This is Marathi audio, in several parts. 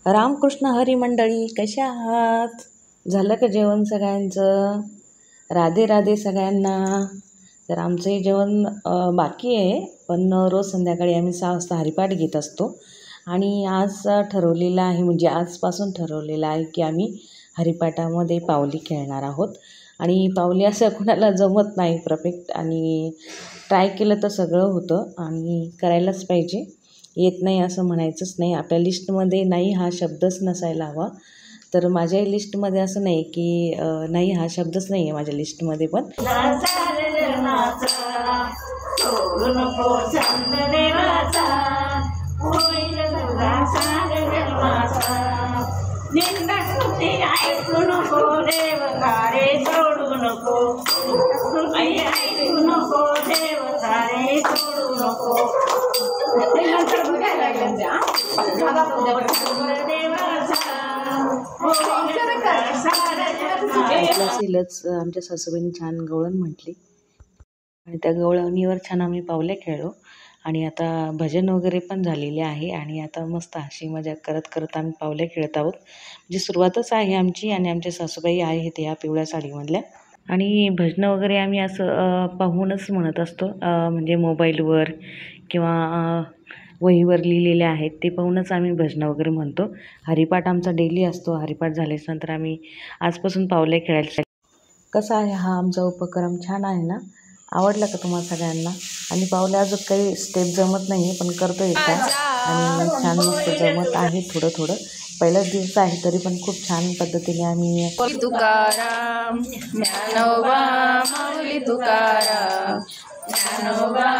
रामकृष्ण हरी मंडळी, कशा आहात? झालं का जेवण सगळ्यांचं? राधे राधे सगळ्यांना. तर आमचंही जेवण बाकी आहे, पण रोज संध्याकाळी आम्ही 6 वाजता हरिपाठ घेत असतो. आणि आज ठरवलेलं आहे, म्हणजे आजपासून ठरवलेलं आहे की आम्ही हरिपाठामध्ये पावली खेळणार आहोत. आणि पावली असं कुणाला जमत नाही परफेक्ट, आणि ट्राय केलं तर सगळं होतं आणि करायलाच पाहिजे. येत नाही असं म्हणायचंच नाही. आपल्या लिस्टमध्ये नाही हा शब्दच नसायला हवा. तर माझ्या लिस्टमध्ये असं नाही की नाही हा शब्दच नाही आहे माझ्या लिस्टमध्ये. पण असेलच, आमच्या सासूबाईंनी छान गवळण म्हटली आणि त्या गवळणीवर छान आम्ही पावले खेळलो. आणि आता भजन वगैरे पण झालेले आहे आणि आता मस्त हसी मजाक करत करत आम्ही पावले खेळत आहोत. म्हणजे सुरुवातच आहे आमची. आणि आमच्या सासूबाई आहेत ह्या पिवळ्या साडीमधल्या. आणि भजनं वगैरे आम्ही असं पाहूनच म्हणत असतो, म्हणजे मोबाईलवर किंवा वहीवर लिहिलेले आहेत ते पाहूनच आम्ही भजनं वगैरे म्हणतो. हरिपाठ आमचा डेली असतो. हरिपाठ झाल्यानंतर आम्ही आजपासून पावले खेळायला. कसा आहे हा आमचा उपक्रम? छान आहे ना? आवडला का तुम्हाला सगळ्यांना? आणि पावले अजून काही स्टेप जमत नाही आहे, पण करतो एकदा. आणि छान मस्त जमत आहे थोडं थोडं. पहिलाच दिवस आहे तरी पण खूप छान पद्धतीने आम्ही तुकाराम ज्ञानोबा माऊली तुकाराम, ज्ञानोबा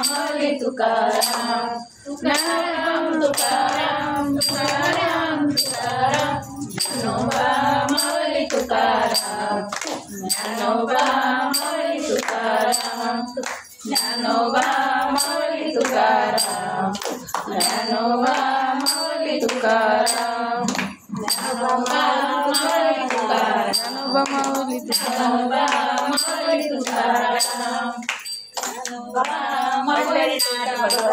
माऊली तुकाराम, तुकाराम तुकाराम तुकाराम तुकाराम, ज्ञानोबा माऊली तुकाराम, ज्ञानोबा माऊली तुकाराम, ज्ञानोबा माऊली तुकाराम, ज्ञानोबा माऊली तुकाराम, ज्ञानोबा माऊली तुकाराम, ज्ञानोबा माऊली तुकाराम, ज्ञानोबा माऊली तुकाराम.